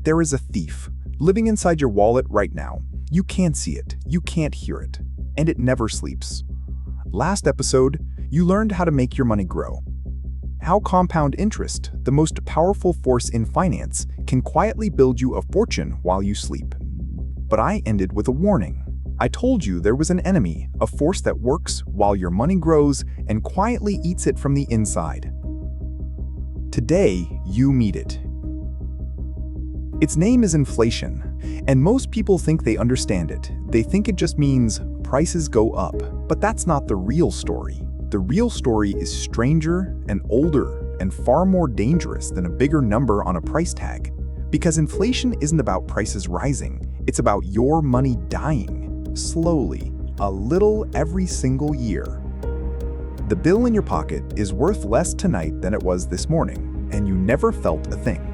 There is a thief living inside your wallet right now. You can't see it, you can't hear it, and it never sleeps. Last episode, you learned how to make your money grow. How compound interest, the most powerful force in finance, can quietly build you a fortune while you sleep. But I ended with a warning. I told you there was an enemy, a force that works while your money grows and quietly eats it from the inside. Today, you meet it. Its name is inflation, and most people think they understand it. They think it just means prices go up, but that's not the real story. The real story is stranger and older and far more dangerous than a bigger number on a price tag. Because inflation isn't about prices rising, it's about your money dying, slowly, a little every single year. The bill in your pocket is worth less tonight than it was this morning, and you never felt a thing.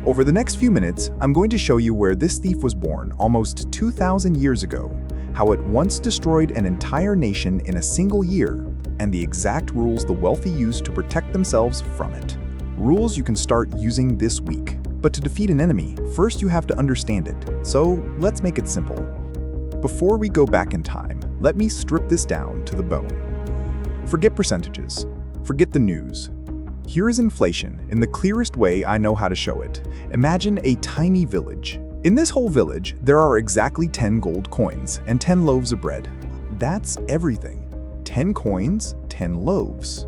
Over the next few minutes, I'm going to show you where this thief was born almost 2,000 years ago, how it once destroyed an entire nation in a single year, and the exact rules the wealthy use to protect themselves from it. Rules you can start using this week. But to defeat an enemy, first you have to understand it. So let's make it simple. Before we go back in time, let me strip this down to the bone. Forget percentages. Forget the news. Here is inflation in the clearest way I know how to show it. Imagine a tiny village. In this whole village, there are exactly 10 gold coins and 10 loaves of bread. That's everything. 10 coins, 10 loaves.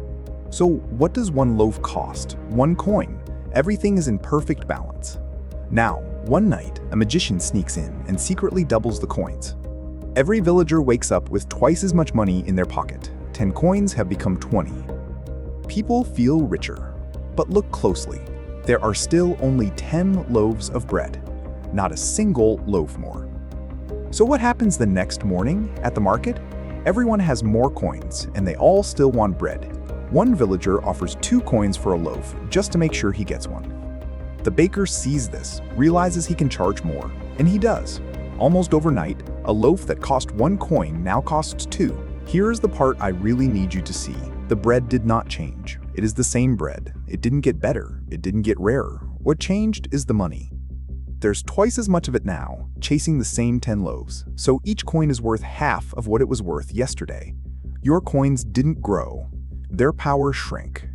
So what does one loaf cost? 1 coin. Everything is in perfect balance. Now, one night, a magician sneaks in and secretly doubles the coins. Every villager wakes up with twice as much money in their pocket. 10 coins have become 20. People feel richer, but look closely. There are still only 10 loaves of bread, not a single loaf more. So what happens the next morning at the market? Everyone has more coins, and they all still want bread. One villager offers 2 coins for a loaf just to make sure he gets one. The baker sees this, realizes he can charge more, and he does. Almost overnight, a loaf that cost 1 coin now costs 2. Here's the part I really need you to see. The bread did not change. It is the same bread. It didn't get better. It didn't get rarer. What changed is the money. There's twice as much of it now, chasing the same 10 loaves, so each coin is worth half of what it was worth yesterday. Your coins didn't grow. Their power shrank.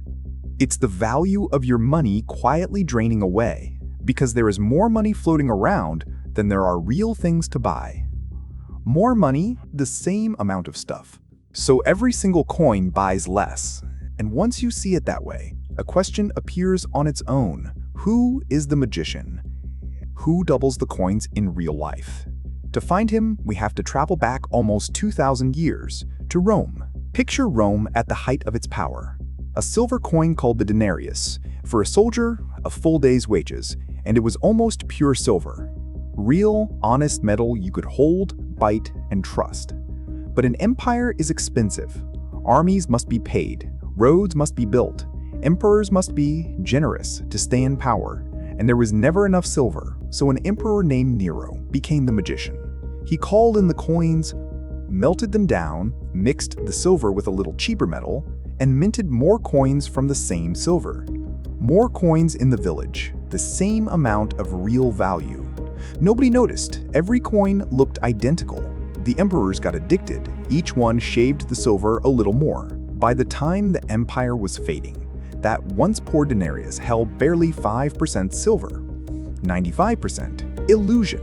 It's the value of your money quietly draining away, because there is more money floating around than there are real things to buy. More money, the same amount of stuff. So every single coin buys less. And once you see it that way, a question appears on its own. Who is the magician? Who doubles the coins in real life? To find him, we have to travel back almost 2,000 years to Rome. Picture Rome at the height of its power. A silver coin called the denarius. For a soldier, a full day's wages, and it was almost pure silver. Real, honest metal you could hold, bite, and trust. But an empire is expensive. Armies must be paid, roads must be built, emperors must be generous to stay in power, and there was never enough silver, so an emperor named Nero became the magician. He called in the coins, melted them down, mixed the silver with a little cheaper metal, and minted more coins from the same silver. More coins in the village, the same amount of real value. Nobody noticed. Every coin looked identical. The emperors got addicted. Each one shaved the silver a little more. By the time the empire was fading, that once poor denarius held barely 5% silver, 95% illusion.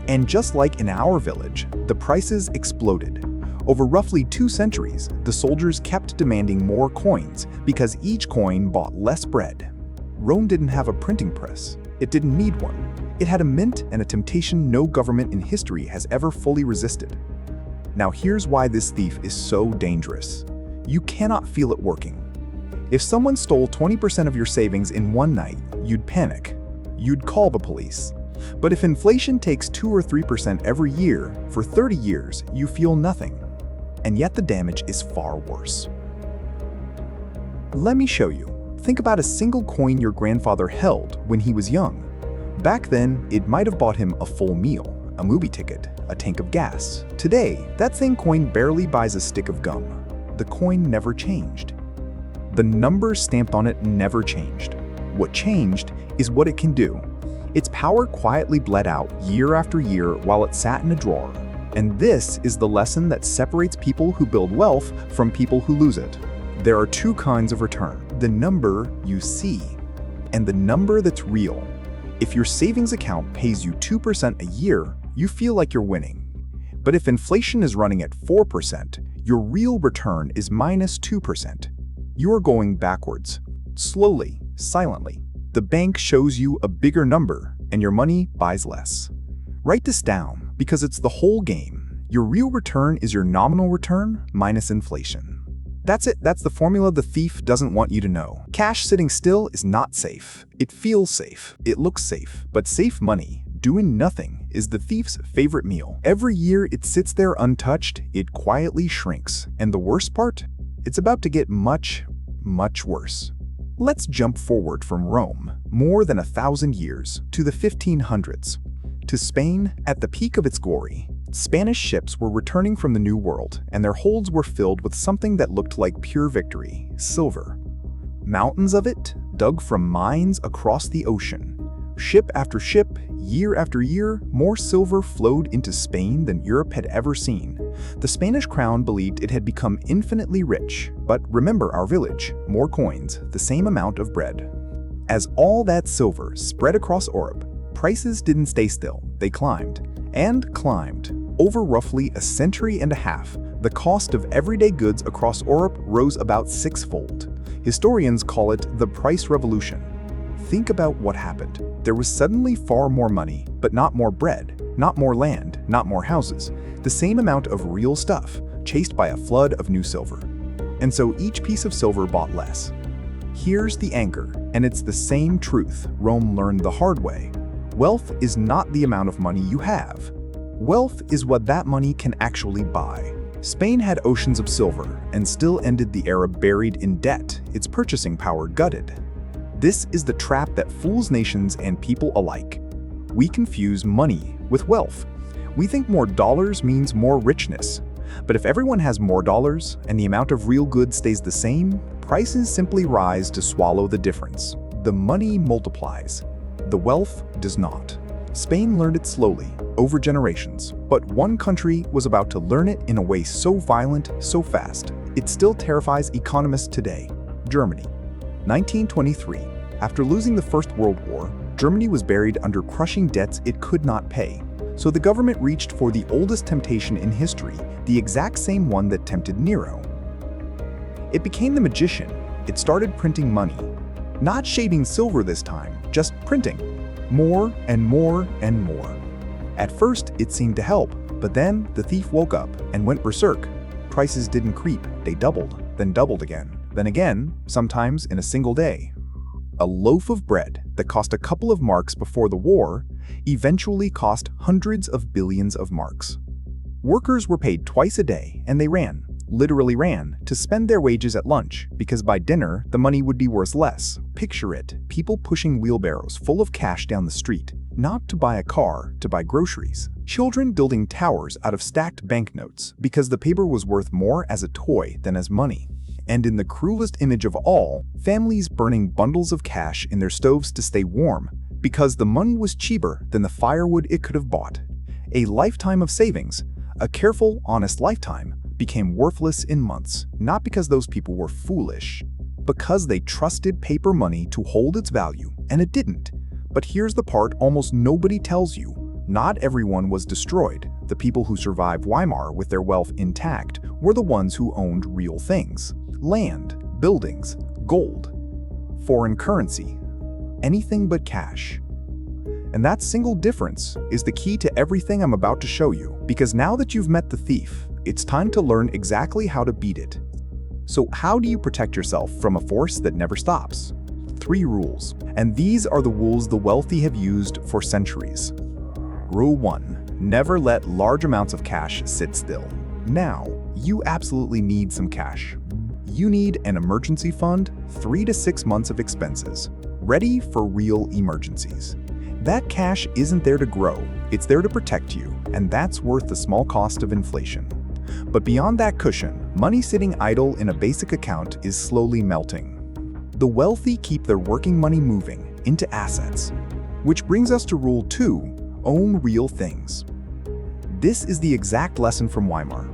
And just like in our village, the prices exploded. Over roughly 2 centuries, the soldiers kept demanding more coins because each coin bought less bread. Rome didn't have a printing press. It didn't need one. It had a mint and a temptation no government in history has ever fully resisted. Now here's why this thief is so dangerous. You cannot feel it working. If someone stole 20% of your savings in one night, you'd panic. You'd call the police. But if inflation takes 2 or 3% every year, for 30 years, you feel nothing. And yet the damage is far worse. Let me show you. Think about a single coin your grandfather held when he was young. Back then, it might have bought him a full meal, a movie ticket, a tank of gas. Today, that same coin barely buys a stick of gum. The coin never changed. The number stamped on it never changed. What changed is what it can do. Its power quietly bled out year after year while it sat in a drawer. And this is the lesson that separates people who build wealth from people who lose it. There are two kinds of return: the number you see and the number that's real. If your savings account pays you 2% a year, you feel like you're winning. But if inflation is running at 4%, your real return is -2%. You're going backwards. Slowly, silently. The bank shows you a bigger number, and your money buys less. Write this down, because it's the whole game. Your real return is your nominal return minus inflation. That's it. That's the formula the thief doesn't want you to know. Cash sitting still is not safe. It feels safe. It looks safe. But safe money, doing nothing, is the thief's favorite meal. Every year it sits there untouched, it quietly shrinks. And the worst part? It's about to get much, much worse. Let's jump forward from Rome, more than 1,000 years, to the 1500s. To Spain, at the peak of its glory. Spanish ships were returning from the New World, and their holds were filled with something that looked like pure victory: silver. Mountains of it, dug from mines across the ocean. Ship after ship, year after year, more silver flowed into Spain than Europe had ever seen. The Spanish crown believed it had become infinitely rich, but remember our village: more coins, the same amount of bread. As all that silver spread across Europe, prices didn't stay still, they climbed. And climbed. Over roughly a century and a half, the cost of everyday goods across Europe rose about sixfold. Historians call it the price revolution. Think about what happened. There was suddenly far more money, but not more bread, not more land, not more houses. The same amount of real stuff, chased by a flood of new silver. And so each piece of silver bought less. Here's the anchor, and it's the same truth Rome learned the hard way. Wealth is not the amount of money you have. Wealth is what that money can actually buy. Spain had oceans of silver and still ended the era buried in debt, its purchasing power gutted. This is the trap that fools nations and people alike. We confuse money with wealth. We think more dollars means more richness. But if everyone has more dollars and the amount of real goods stays the same, prices simply rise to swallow the difference. The money multiplies. The wealth does not. Spain learned it slowly, over generations, but one country was about to learn it in a way so violent, so fast, it still terrifies economists today: Germany. 1923. After losing the First World War, Germany was buried under crushing debts it could not pay. So the government reached for the oldest temptation in history, the exact same one that tempted Nero. It became the magician. It started printing money. Not shaving silver this time, just printing. More and more and more. At first, it seemed to help, but then the thief woke up and went berserk. Prices didn't creep, they doubled, then doubled again, then again, sometimes in a single day. A loaf of bread that cost a couple of marks before the war eventually cost hundreds of billions of marks. Workers were paid twice a day, and they ran, literally ran, to spend their wages at lunch, because by dinner, the money would be worth less. Picture it, people pushing wheelbarrows full of cash down the street, not to buy a car, to buy groceries. Children building towers out of stacked banknotes, because the paper was worth more as a toy than as money. And in the cruelest image of all, families burning bundles of cash in their stoves to stay warm, because the money was cheaper than the firewood it could have bought. A lifetime of savings, a careful, honest lifetime, became worthless in months, not because those people were foolish, because they trusted paper money to hold its value, and it didn't. But here's the part almost nobody tells you. Not everyone was destroyed. The people who survived Weimar with their wealth intact were the ones who owned real things: land, buildings, gold, foreign currency, anything but cash. And that single difference is the key to everything I'm about to show you, because now that you've met the thief, it's time to learn exactly how to beat it. So how do you protect yourself from a force that never stops? 3 rules, and these are the rules the wealthy have used for centuries. Rule 1. Never let large amounts of cash sit still. Now, you absolutely need some cash. You need an emergency fund, 3 to 6 months of expenses, ready for real emergencies. That cash isn't there to grow, it's there to protect you, and that's worth the small cost of inflation. But beyond that cushion, money sitting idle in a basic account is slowly melting. The wealthy keep their working money moving into assets. Which brings us to Rule 2, own real things. This is the exact lesson from Weimar.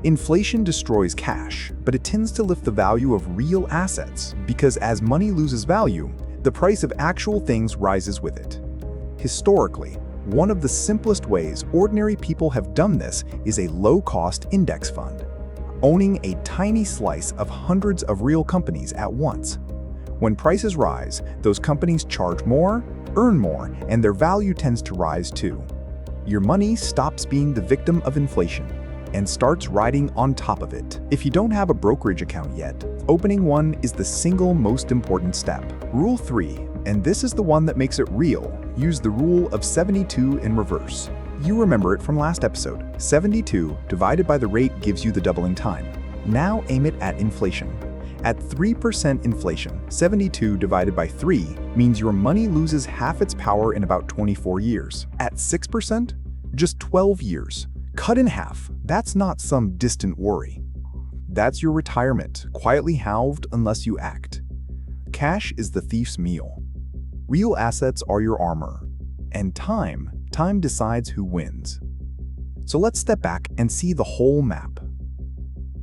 Inflation destroys cash, but it tends to lift the value of real assets because as money loses value, the price of actual things rises with it. Historically, one of the simplest ways ordinary people have done this is a low-cost index fund, owning a tiny slice of hundreds of real companies at once. When prices rise, those companies charge more, earn more, and their value tends to rise too. Your money stops being the victim of inflation and starts riding on top of it. If you don't have a brokerage account yet, opening one is the single most important step. Rule 3, and this is the one that makes it real, use the rule of 72 in reverse. You remember it from last episode. 72 divided by the rate gives you the doubling time. Now aim it at inflation. At 3% inflation, 72 divided by 3 means your money loses half its power in about 24 years. At 6%, just 12 years. Cut in half, that's not some distant worry. That's your retirement, quietly halved unless you act. Cash is the thief's meal. Real assets are your armor. And time decides who wins. So let's step back and see the whole map.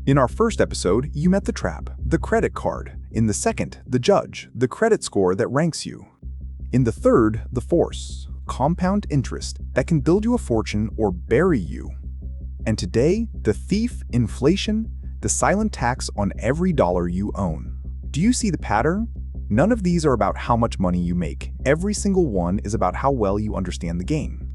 In our first episode, you met the trap, the credit card. In the second, the judge, the credit score that ranks you. In the third, the force, compound interest that can build you a fortune or bury you. And today, the thief, inflation, the silent tax on every dollar you own. Do you see the pattern? None of these are about how much money you make. Every single one is about how well you understand the game.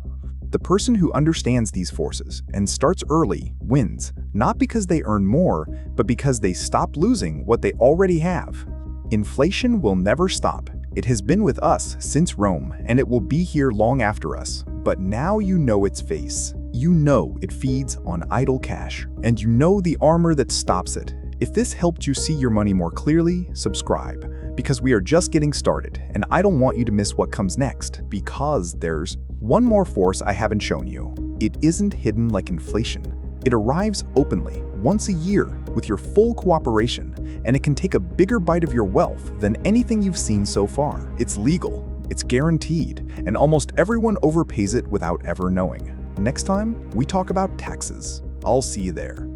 The person who understands these forces and starts early wins, not because they earn more, but because they stop losing what they already have. Inflation will never stop. It has been with us since Rome, and it will be here long after us. But now you know its face. You know it feeds on idle cash, and you know the armor that stops it. If this helped you see your money more clearly, subscribe, because we are just getting started, and I don't want you to miss what comes next, because there's one more force I haven't shown you. It isn't hidden like inflation. It arrives openly, once a year, with your full cooperation, and it can take a bigger bite of your wealth than anything you've seen so far. It's legal, it's guaranteed, and almost everyone overpays it without ever knowing. Next time, we talk about taxes. I'll see you there.